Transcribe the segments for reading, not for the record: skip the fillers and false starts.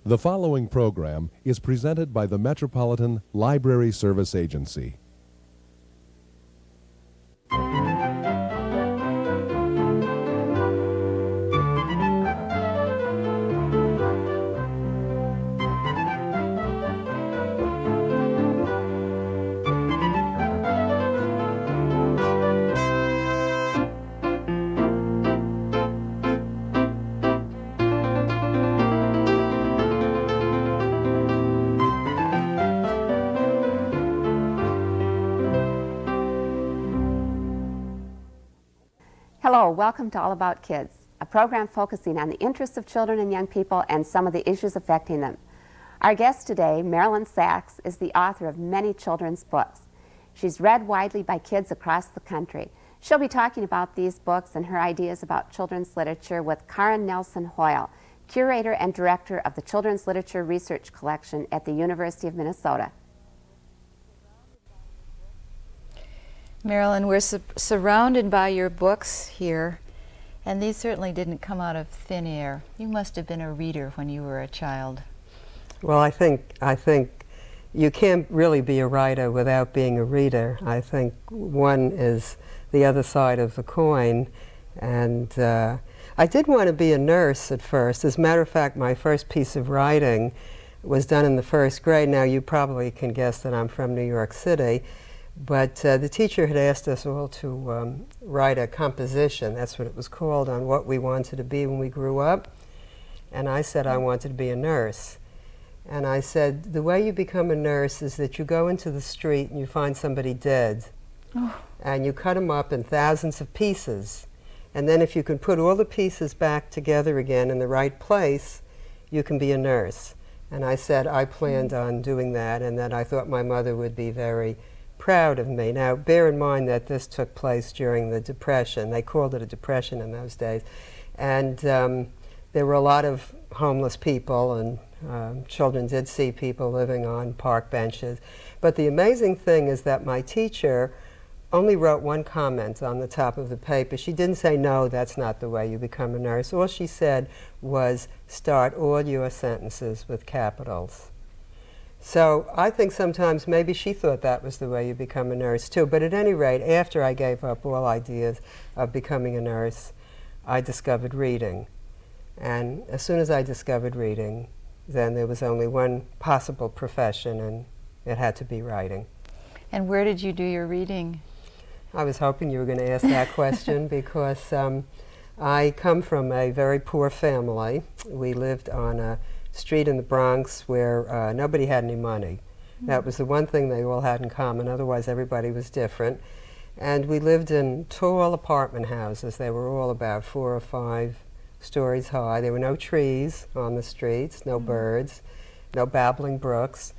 The following program is presented by the Metropolitan Library Service Agency. Hello, welcome to All About Kids, a program focusing on the interests of children and young people and some of the issues affecting them. Our guest today, Marilyn Sachs, is the author of many children's books. She's read widely by kids across the country. She'll be talking about these books and her ideas about children's literature with Karen Hoyle, Curator and Director of the Children's Literature Research Collection at the University of Minnesota. Marilyn, we're surrounded by your books here, and these certainly didn't come out of thin air. You must have been a reader when you were a child. Well, I think you can't really be a writer without being a reader. I think one is the other side of the coin, and I did want to be a nurse at first. As a matter of fact, my first piece of writing was done in the first grade. Now, you probably can guess that I'm from New York City. But the teacher had asked us all to write a composition, that's what it was called, on what we wanted to be when we grew up. And I said I wanted to be a nurse. And I said, the way you become a nurse is that you go into the street and you find somebody dead. And you cut them up in thousands of pieces. And then if you can put all the pieces back together again in the right place, you can be a nurse. And I said I planned on doing that, and that I thought my mother would be very proud of me. Now, bear in mind that this took place during the Depression. They called it a depression in those days. And there were a lot of homeless people, and children did see people living on park benches. But the amazing thing is that my teacher only wrote one comment on the top of the paper. She didn't say, no, that's not the way you become a nurse. All she said was, start all your sentences with capitals. So I think sometimes maybe she thought that was the way you become a nurse too. But at any rate, after I gave up all ideas of becoming a nurse, I discovered reading. And as soon as I discovered reading, then there was only one possible profession, and it had to be writing. And where did you do your reading? I was hoping you were going to ask that question because I come from a very poor family. We lived on a street in the Bronx where nobody had any money. That was the one thing they all had in common, otherwise everybody was different. And we lived in tall apartment houses. They were all about 4 or 5 stories high. There were no trees on the streets, no birds, no babbling brooks.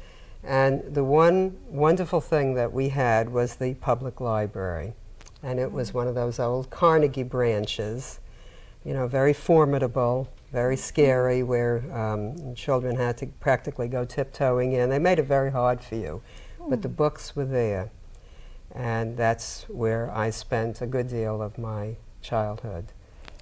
And the one wonderful thing that we had was the public library. And it was one of those old Carnegie branches, you know, very formidable, very scary, where children had to practically go tiptoeing in. They made it very hard for you, but the books were there. And that's where I spent a good deal of my childhood,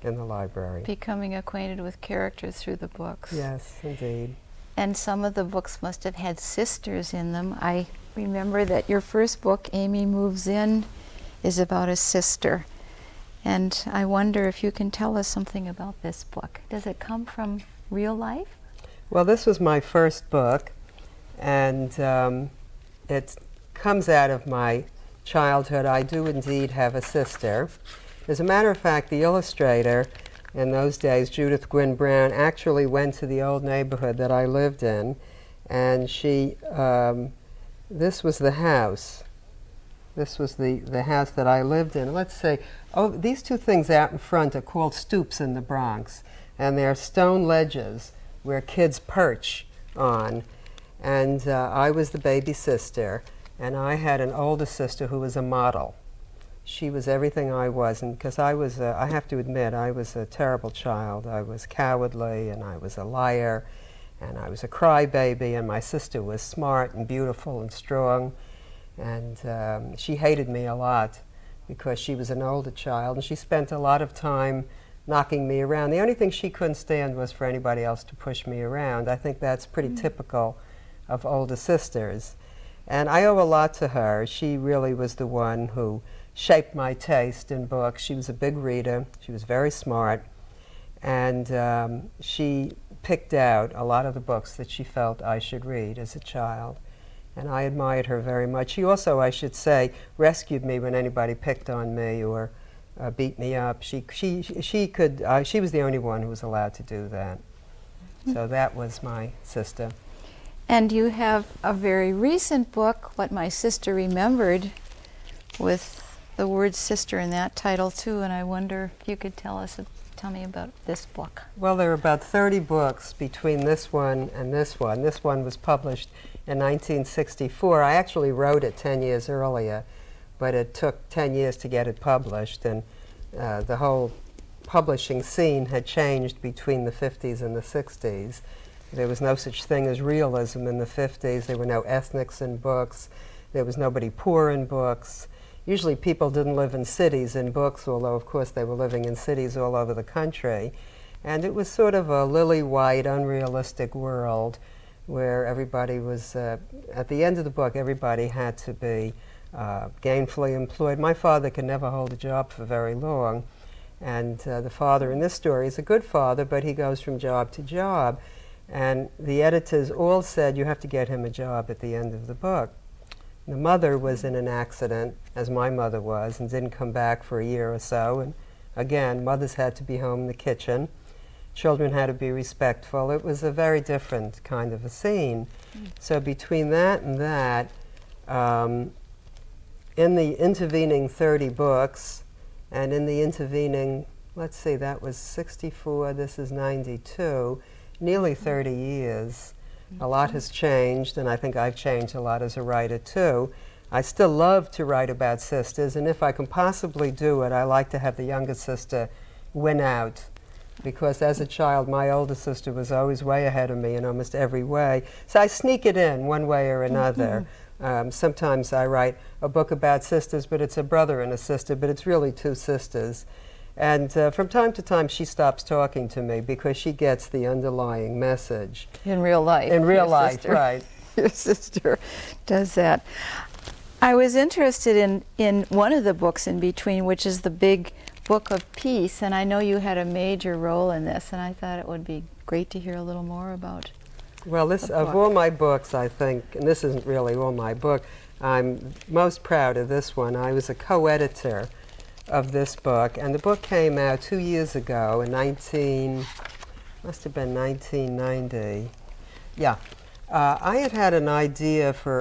in the library. Becoming acquainted with characters through the books. Yes, indeed. And some of the books must have had sisters in them. I remember that your first book, Amy Moves In, is about a sister. And I wonder if you can tell us something about this book. Does it come from real life? Well, this was my first book, and it comes out of my childhood. I do indeed have a sister. As a matter of fact, the illustrator in those days, Judith Gwynne Brown, actually went to the old neighborhood that I lived in, and she, this was the house. This was the house that I lived in. Let's say, oh, these two things out in front are called stoops in the Bronx, and they're stone ledges where kids perch on. And I was the baby sister, and I had an older sister who was a model. She was everything I wasn't, because I was, I have to admit, I was a terrible child. I was cowardly, and I was a liar, and I was a crybaby, and my sister was smart and beautiful and strong. And she hated me a lot because she was an older child, and she spent a lot of time knocking me around. The only thing she couldn't stand was for anybody else to push me around. I think that's pretty typical of older sisters. And I owe a lot to her. She really was the one who shaped my taste in books. She was a big reader. She was very smart. And she picked out a lot of the books that she felt I should read as a child. And I admired her very much. She also, I should say, rescued me when anybody picked on me or beat me up. She was the only one who was allowed to do that. So that was my sister. And you have a very recent book, What My Sister Remembered, with the word sister in that title too, and I wonder if you could tell me about this book. Well, there are about 30 books between this one and this one. This one was published in 1964. I actually wrote it 10 years earlier, but it took 10 years to get it published, and the whole publishing scene had changed between the 50s and the 60s. There was no such thing as realism in the 50s. There were no ethnics in books. There was nobody poor in books. Usually people didn't live in cities in books, although of course they were living in cities all over the country. And it was sort of a lily-white, unrealistic world where everybody was, at the end of the book, everybody had to be gainfully employed. My father could never hold a job for very long. And the father in this story is a good father, but he goes from job to job. And the editors all said, you have to get him a job at the end of the book. The mother was in an accident, as my mother was, and didn't come back for a year or so. And again, mothers had to be home in the kitchen. Children had to be respectful. It was a very different kind of a scene. So between that and that, in the intervening 30 books, and in the intervening, let's see, that was 64, this is 92, nearly 30 years. A lot has changed, and I think I've changed a lot as a writer too. I still love to write about sisters, and if I can possibly do it, I like to have the younger sister win out. Because as a child, my older sister was always way ahead of me in almost every way. So I sneak it in one way or another. Sometimes I write a book about sisters, but it's a brother and a sister, but it's really two sisters. And from time to time, she stops talking to me because she gets the underlying message. In real life. In real life, right. Your sister does that. I was interested in one of the books in between, which is the big book of peace, and I know you had a major role in this, and I thought it would be great to hear a little more about. Well, this of all my books, I think, and this isn't really all my book, I'm most proud of this one. I was a co-editor of this book, and the book came out 2 years ago in must have been 1990. Yeah. I had an idea for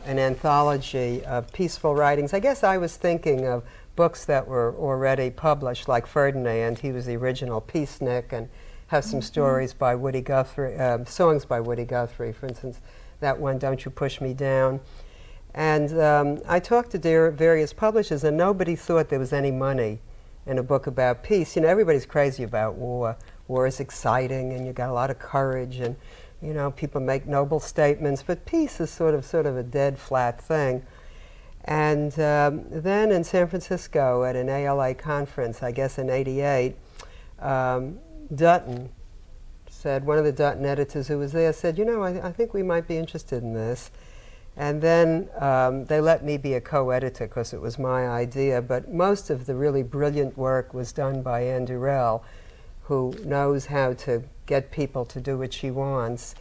an anthology of peaceful writings. I guess I was thinking of books that were already published, like Ferdinand. He was the original peacenik, and have some stories by Woody Guthrie, songs by Woody Guthrie, for instance, that one, Don't You Push Me Down. And I talked to various publishers, and nobody thought there was any money in a book about peace. You know, everybody's crazy about war. War is exciting, and you've got a lot of courage, and you know, people make noble statements, but peace is sort of a dead, flat thing. And then in San Francisco at an ALA conference, I guess in '88, Dutton said, one of the Dutton editors who was there said, you know, I think we might be interested in this. And then they let me be a co-editor because it was my idea, but most of the really brilliant work was done by Ann Durrell, who knows how to get people to do what she wants.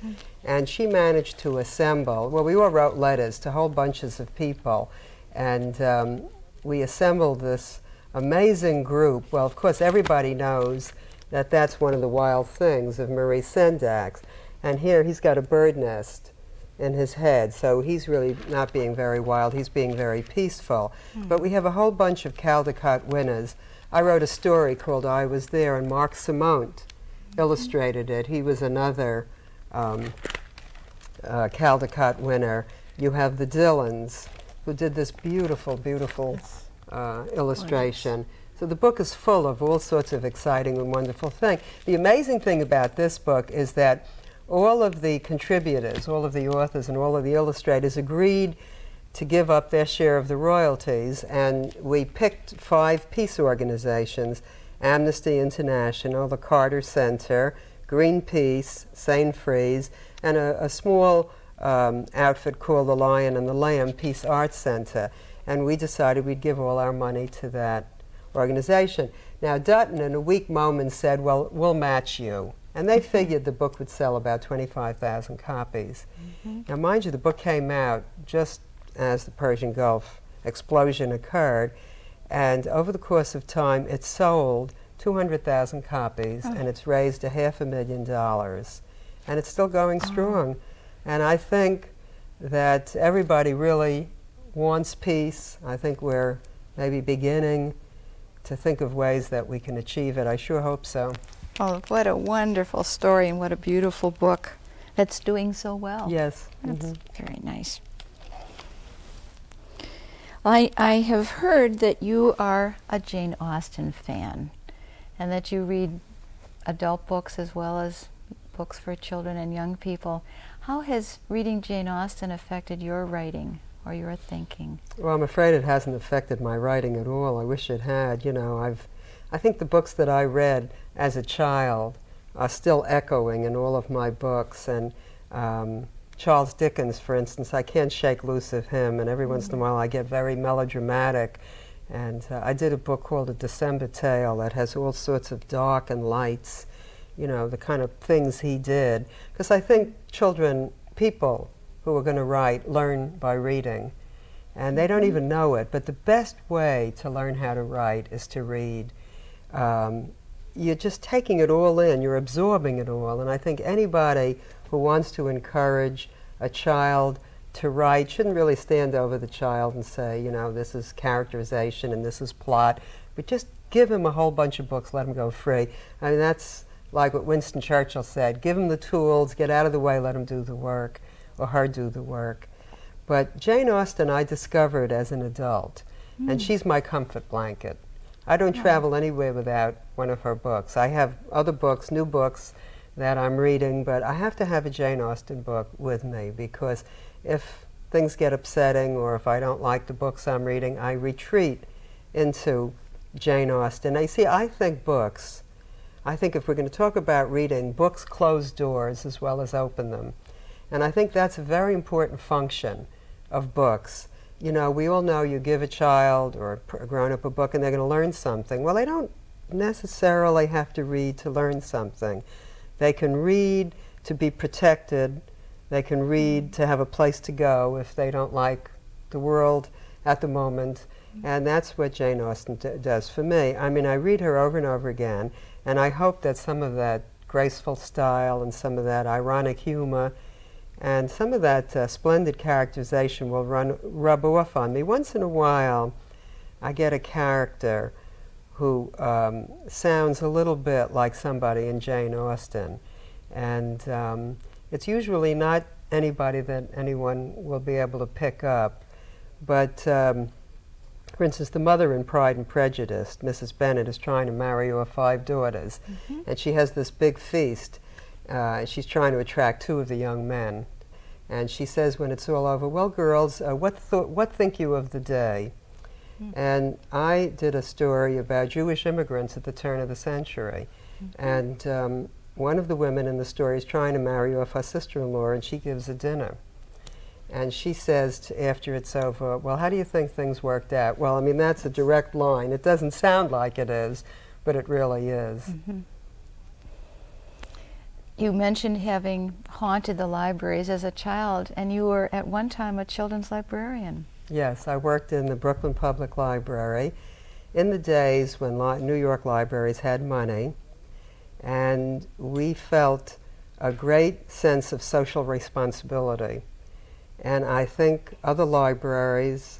And she managed to assemble, well, we all wrote letters to whole bunches of people, and we assembled this amazing group. Well, of course, everybody knows that that's one of the wild things of Maurice Sendak. And here he's got a bird nest in his head, so he's really not being very wild, he's being very peaceful. But we have a whole bunch of Caldecott winners. I wrote a story called I Was There, and Mark Simont illustrated it. He was another Caldecott winner. You have the Dillons, who did this beautiful, beautiful illustration. So the book is full of all sorts of exciting and wonderful things. The amazing thing about this book is that all of the contributors, all of the authors and all of the illustrators agreed to give up their share of the royalties, and we picked 5 peace organizations, Amnesty International, the Carter Center, Greenpeace, St. Freeze, and a small outfit called the Lion and the Lamb Peace Arts Center. And we decided we'd give all our money to that organization. Now, Dutton, in a weak moment, said, well, we'll match you. And they figured the book would sell about 25,000 copies. Now, mind you, the book came out just as the Persian Gulf explosion occurred. And over the course of time, it sold 200,000 copies, and it's raised $500,000. And it's still going strong. And I think that everybody really wants peace. I think we're maybe beginning to think of ways that we can achieve it. I sure hope so. Oh, what a wonderful story and what a beautiful book that's doing so well. Yes. That's very nice. I have heard that you are a Jane Austen fan and that you read adult books as well as books for children and young people. How has reading Jane Austen affected your writing or your thinking? Well, I'm afraid it hasn't affected my writing at all. I wish it had. You know, I think the books that I read as a child are still echoing in all of my books. And Charles Dickens, for instance, I can't shake loose of him, and every once in a while I get very melodramatic. And I did a book called A December Tale that has all sorts of dark and lights, you know, the kind of things he did. Because I think people who are going to write learn by reading. And they don't even know it, but the best way to learn how to write is to read. You're just taking it all in, you're absorbing it all. And I think anybody who wants to encourage a child to write shouldn't really stand over the child and say, you know, this is characterization and this is plot, but just give him a whole bunch of books, let him go free. I mean, that's like what Winston Churchill said, give him the tools, get out of the way, let him do the work, or her do the work. But Jane Austen I discovered as an adult, and she's my comfort blanket. I don't travel anywhere without one of her books. I have other books, new books, that I'm reading, but I have to have a Jane Austen book with me, because if things get upsetting or if I don't like the books I'm reading, I retreat into Jane Austen. Now, you see, I think if we're going to talk about reading, books close doors as well as open them. And I think that's a very important function of books. You know, we all know you give a child or a grown-up a book and they're going to learn something. Well, they don't necessarily have to read to learn something. They can read to be protected. They can read to have a place to go if they don't like the world at the moment. And that's what Jane Austen does for me. I mean, I read her over and over again, and I hope that some of that graceful style and some of that ironic humor and some of that splendid characterization will rub off on me. Once in a while, I get a character who sounds a little bit like somebody in Jane Austen. And it's usually not anybody that anyone will be able to pick up. But, for instance, the mother in Pride and Prejudice, Mrs. Bennet, is trying to marry her 5 daughters. And she has this big feast. She's trying to attract 2 of the young men. And she says when it's all over, well, girls, what think you of the day? And I did a story about Jewish immigrants at the turn of the century. And one of the women in the story is trying to marry off her sister-in-law, and she gives a dinner. And she says, after it's over, well, how do you think things worked out? Well, I mean, that's a direct line. It doesn't sound like it is, but it really is. You mentioned having haunted the libraries as a child, and you were at one time a children's librarian. Yes, I worked in the Brooklyn Public Library in the days when New York libraries had money, and we felt a great sense of social responsibility. And I think other libraries,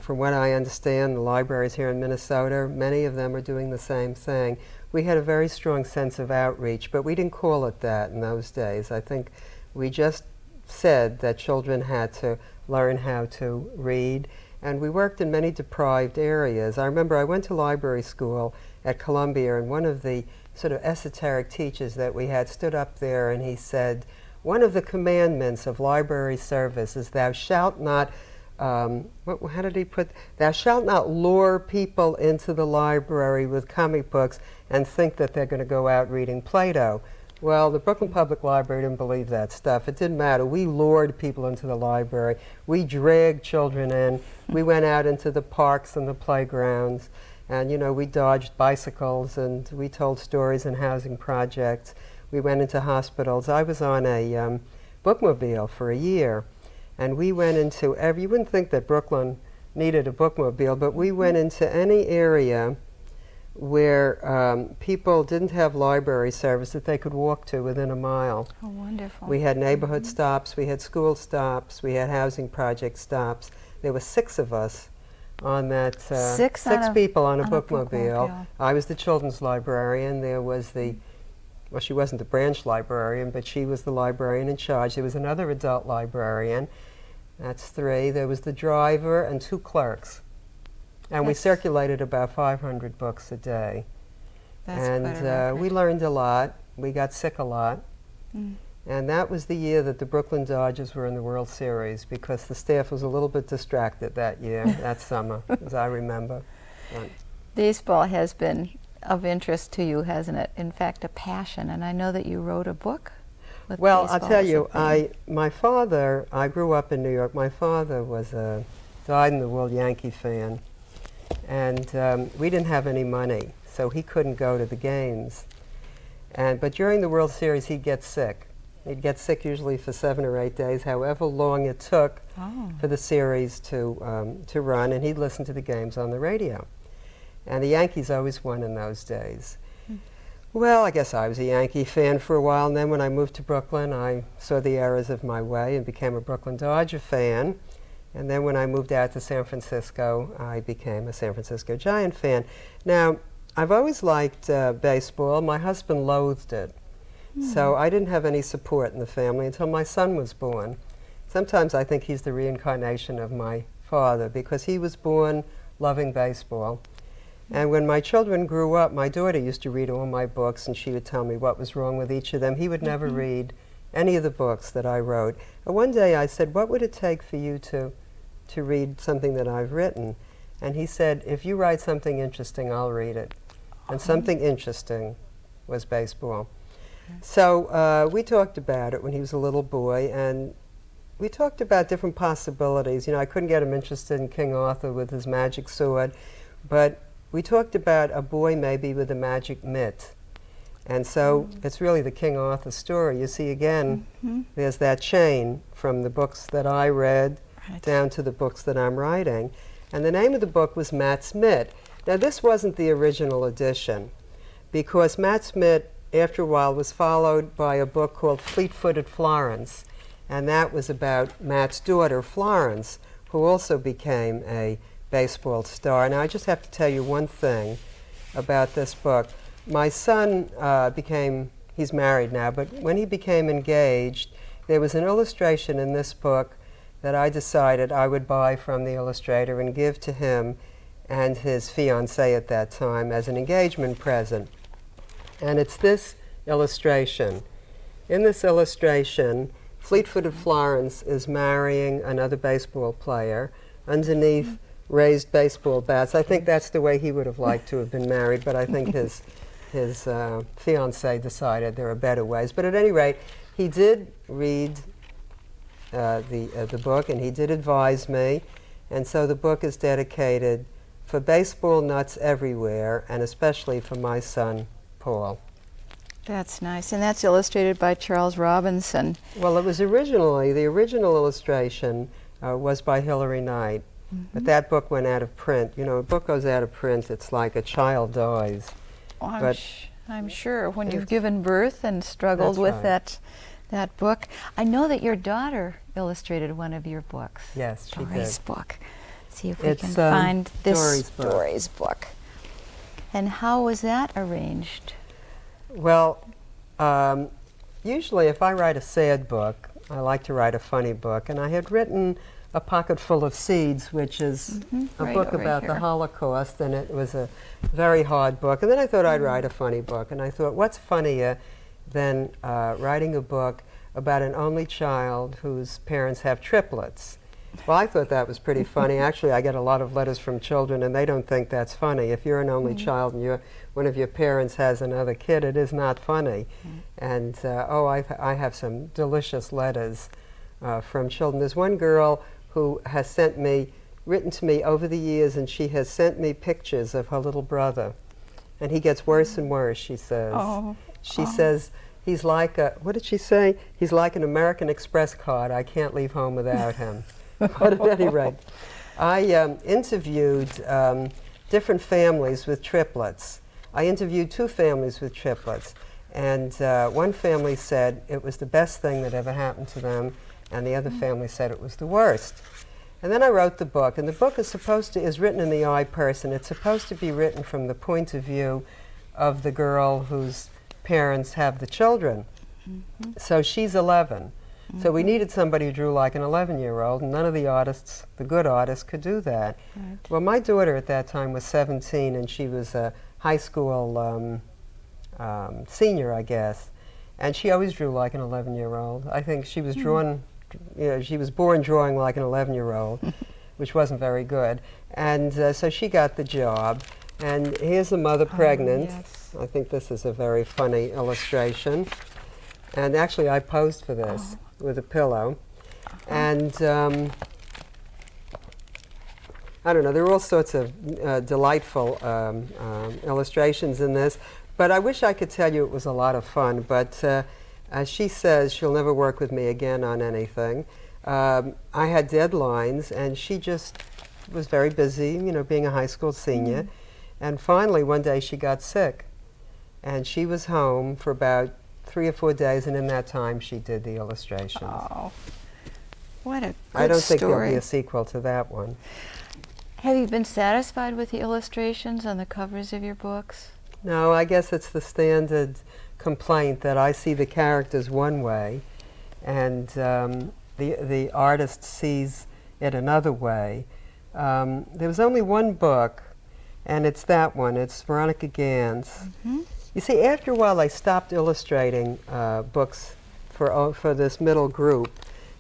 from what I understand, the libraries here in Minnesota, many of them are doing the same thing. We had a very strong sense of outreach, but we didn't call it that in those days. I think we just said that children had to learn how to read, and we worked in many deprived areas. I remember I went to library school at Columbia, and one of the sort of esoteric teachers that we had stood up there, and he said, one of the commandments of library service is thou shalt not how did he put, thou shalt not lure people into the library with comic books and think that they're going to go out reading Plato. Well, the Brooklyn Public Library didn't believe that stuff. It didn't matter. We lured people into the library. We dragged children in. We went out into the parks and the playgrounds. And, you know, we dodged bicycles and we told stories in housing projects. We went into hospitals. I was on a bookmobile for a year. And we went into you wouldn't think that Brooklyn needed a bookmobile, but we went into any area where people didn't have library service that they could walk to within a mile. Oh, wonderful. We had neighborhood stops, we had school stops, we had housing project stops. There were 6 of us on that, six people on a bookmobile. I was the children's librarian. There was well, she wasn't the branch librarian, but she was the librarian in charge. There was another adult librarian. That's 3. There was the driver and 2 clerks. And we circulated about 500 books a day. And we learned a lot. We got sick a lot. And that was the year that the Brooklyn Dodgers were in the World Series, because the staff was a little bit distracted that year, that summer, as I remember. Baseball has been of interest to you, hasn't it? In fact, a passion. And I know that you wrote a book. Well, I'll tell you, my father, I grew up in New York. My father was a dyed-in-the-wool Yankee fan. And we didn't have any money, so he couldn't go to the games. But during the World Series, he'd get sick. He'd get sick usually for 7 or 8 days, however long it took for the series to run, and he'd listen to the games on the radio. And the Yankees always won in those days. Well, I guess I was a Yankee fan for a while, and then when I moved to Brooklyn, I saw the errors of my way and became a Brooklyn Dodger fan. And then when I moved out to San Francisco, I became a San Francisco Giant fan. Now, I've always liked baseball. My husband loathed it. So I didn't have any support in the family until my son was born. Sometimes I think he's the reincarnation of my father, because he was born loving baseball. And when my children grew up, my daughter used to read all my books, and she would tell me what was wrong with each of them. He would never read any of the books that I wrote. And one day I said, what would it take for you to read something that I've written? And he said, if you write something interesting, I'll read it. And something interesting was baseball. So we talked about it when he was a little boy, and we talked about different possibilities. You know, I couldn't get him interested in King Arthur with his magic sword, but we talked about a boy maybe with a magic mitt. And so it's really the King Arthur story. You see, again, there's that chain from the books that I read down to the books that I'm writing. And the name of the book was Matt's Mitt. Now, this wasn't the original edition, because Matt's Mitt, after a while, was followed by a book called Fleet-Footed Florence. And that was about Matt's daughter, Florence, who also became a baseball star. Now, I just have to tell you one thing about this book. My son he's married now, but when he became engaged, there was an illustration in this book that I decided I would buy from the illustrator and give to him and his fiancée at that time as an engagement present. And it's this illustration. In this illustration, Fleet-Footed Florence is marrying another baseball player underneath raised baseball bats. I think that's the way he would have liked to have been married, but I think his fiancée decided there are better ways. But at any rate, he did read the book, and he did advise me, and so the book is dedicated for baseball nuts everywhere, and especially for my son, Paul. That's nice, and that's illustrated by Charles Robinson. Well, it was originally, the original illustration was by Hilary Knight, but that book went out of print. You know, a book goes out of print, it's like a child dies. Oh, I'm sure when you've given birth and struggled with that book. I know that your daughter illustrated one of your books. Yes, she Dory's did. book. See if we can find this Dory's book. And how was that arranged? Well, usually if I write a sad book, I like to write a funny book. And I had written A Pocket Full of Seeds, which is a book about the Holocaust, and it was a very hard book. And then I thought I'd write a funny book. And I thought, what's funnier than writing a book about an only child whose parents have triplets? Well, I thought that was pretty funny. Actually, I get a lot of letters from children, and they don't think that's funny. If you're an only child and one of your parents has another kid, it is not funny. And, I have some delicious letters from children. There's one girl who has written to me over the years, and she has sent me pictures of her little brother. And he gets worse and worse, she says. She says, he's like what did she say? He's like an American Express card. I can't leave home without him. But at any rate, I interviewed different families with triplets. I interviewed 2 families with triplets. And one family said it was the best thing that ever happened to them, and the other family said it was the worst. And then I wrote the book, and the book is written in the I person. It's supposed to be written from the point of view of the girl whose parents have the children. So she's 11. So we needed somebody who drew like an 11-year-old, and none of the artists, the good artists, could do that. Right. Well, my daughter at that time was 17, and she was a high school senior, I guess. And she always drew like an 11-year-old. I think she was drawn, she was born drawing like an 11-year-old, which wasn't very good. And so she got the job. And here's the mother pregnant. Yes. I think this is a very funny illustration. And actually, I posed for this with a pillow. And I don't know, there are all sorts of delightful illustrations in this. But I wish I could tell you it was a lot of fun. But as she says, she'll never work with me again on anything. I had deadlines, and she just was very busy, being a high school senior. And finally, one day she got sick. And she was home for about 3 or 4 days, and in that time she did the illustrations. Oh, what a good I don't think story. there'll be a sequel to that one. Have you been satisfied with the illustrations on the covers of your books? No, I guess it's the standard complaint that I see the characters one way, and the artist sees it another way. There was only one book, and it's that one. It's Veronica Gans. You see, after a while, I stopped illustrating books for this middle group,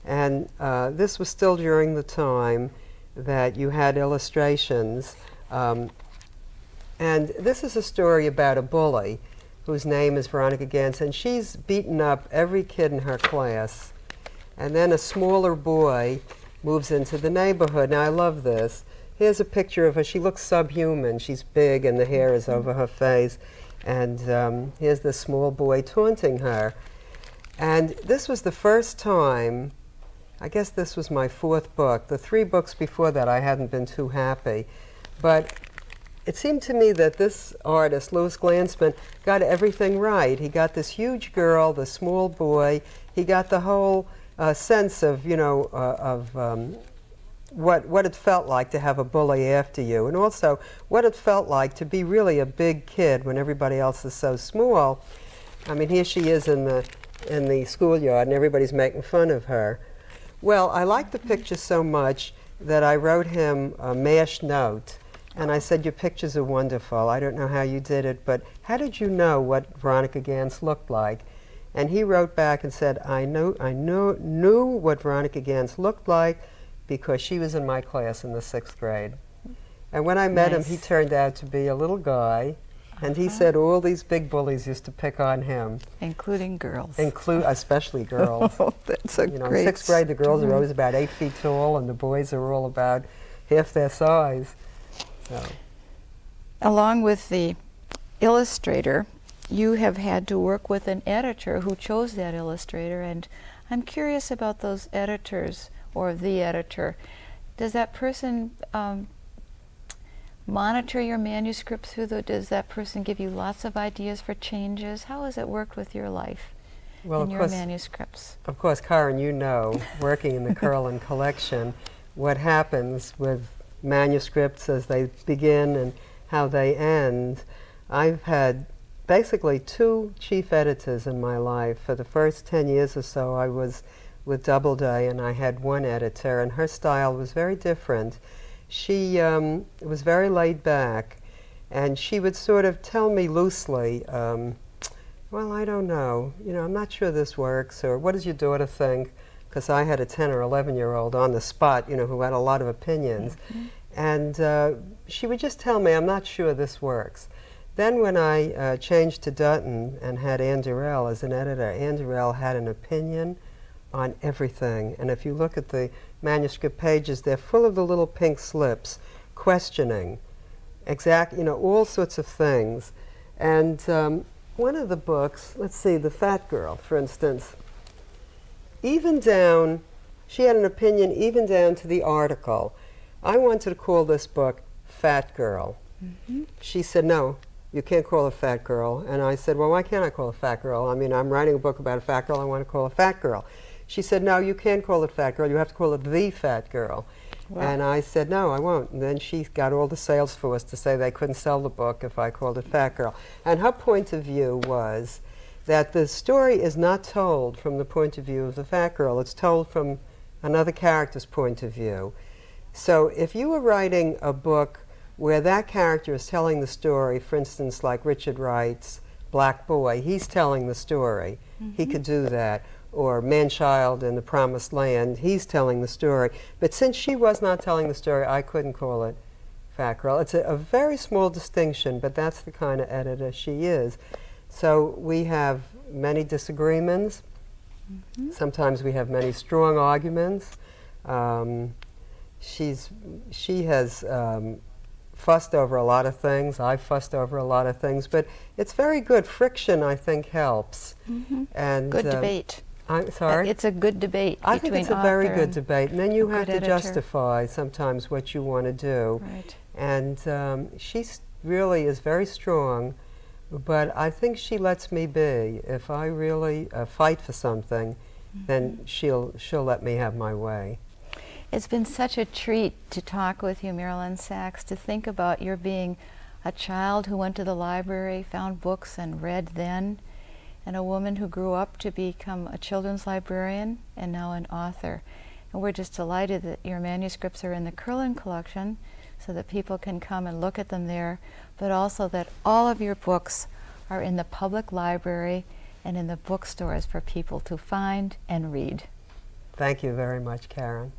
and this was still during the time that you had illustrations. And this is a story about a bully whose name is Veronica Gans, and she's beaten up every kid in her class. And then a smaller boy moves into the neighborhood. Now, I love this. Here's a picture of her. She looks subhuman. She's big, and the hair is over her face. And here's this small boy taunting her. And this was the first time, I guess this was my 4th book. The 3 books before that, I hadn't been too happy. But it seemed to me that this artist, Louis Glanzman, got everything right. He got this huge girl, the small boy. He got the whole sense of, what it felt like to have a bully after you, and also what it felt like to be really a big kid when everybody else is so small. I mean, here she is in the schoolyard, and everybody's making fun of her. Well, I liked the picture so much that I wrote him a MASH note, and I said, "Your pictures are wonderful. I don't know how you did it, but how did you know what Veronica Gans looked like?" And he wrote back and said, I knew what Veronica Gans looked like because she was in my class in the 6th grade. And when I met him, he turned out to be a little guy, and he said all these big bullies used to pick on him. Including girls. Especially girls. Oh, that's a great in 6th grade, the girls are always about 8 feet tall, and the boys are all about half their size. So. Along with the illustrator, you have had to work with an editor who chose that illustrator, and I'm curious about those editors, or the editor. Does that person monitor your manuscript does that person give you lots of ideas for changes? How has it worked with your life in your manuscripts? Of course, Karen, working in the Curlin collection, what happens with manuscripts as they begin and how they end. I've had basically 2 chief editors in my life. For the first 10 years or so, I was with Doubleday, and I had one editor, and her style was very different. She was very laid back, and she would sort of tell me loosely, well, I don't know, I'm not sure this works, or what does your daughter think? because I had a 10 or 11-year-old on the spot, you know, who had a lot of opinions. And she would just tell me, I'm not sure this works. Then when I changed to Dutton and had Ann Durrell as an editor, Ann Durrell had an opinion on everything. And if you look at the manuscript pages, they're full of the little pink slips, questioning, you know, all sorts of things. And one of the books, let's see, The Fat Girl, for instance, even down, she had an opinion even down to the article. I wanted to call this book Fat Girl. She said, no, you can't call it Fat Girl. And I said, well, why can't I call it Fat Girl? I mean, I'm writing a book about a fat girl, I want to call it Fat Girl. She said, no, you can't call it Fat Girl, you have to call it The Fat Girl. Wow. And I said, no, I won't. And then she got all the sales force to say they couldn't sell the book if I called it Fat Girl. And her point of view was that the story is not told from the point of view of the fat girl, it's told from another character's point of view. So if you were writing a book where that character is telling the story, for instance, like Richard Wright's Black Boy, he's telling the story, he could do that. Or Man-Child in the Promised Land, he's telling the story. But since she was not telling the story, I couldn't call it Fat Girl. It's a very small distinction, but that's the kind of editor she is. So we have many disagreements. Sometimes we have many strong arguments. She has fussed over a lot of things. I've fussed over a lot of things. But it's very good. Friction, I think, helps. And good debate. I'm sorry? It's a good debate. I think it's a very good debate. And then you have to justify sometimes what you want to do. Right. And she really is very strong. But I think she lets me be. If I really fight for something, then she'll let me have my way. It's been such a treat to talk with you, Marilyn Sachs, to think about your being a child who went to the library, found books and read then, and a woman who grew up to become a children's librarian and now an author. And we're just delighted that your manuscripts are in the Curlin collection so that people can come and look at them there, but also that all of your books are in the public library and in the bookstores for people to find and read. Thank you very much, Karen.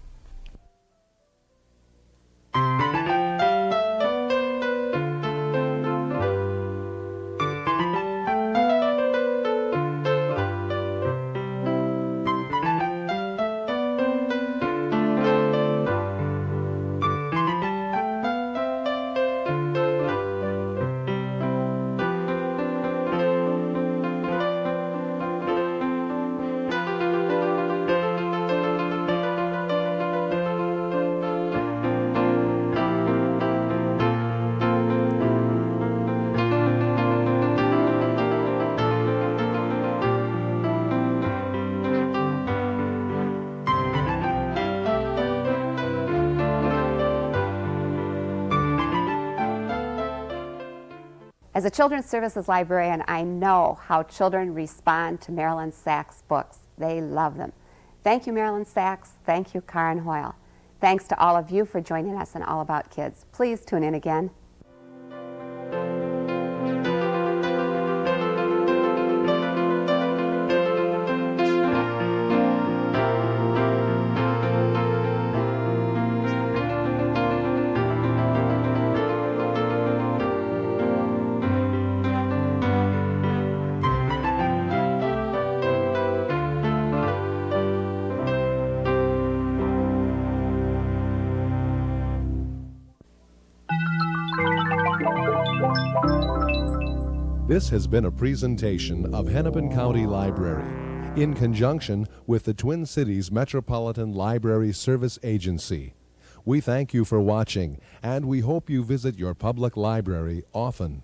As a children's services librarian, I know how children respond to Marilyn Sachs books. They love them. Thank you, Marilyn Sachs. Thank you, Karen Hoyle. Thanks to all of you for joining us in All About Kids. Please tune in again. This has been a presentation of Hennepin County Library in conjunction with the Twin Cities Metropolitan Library Service Agency. We thank you for watching, and we hope you visit your public library often.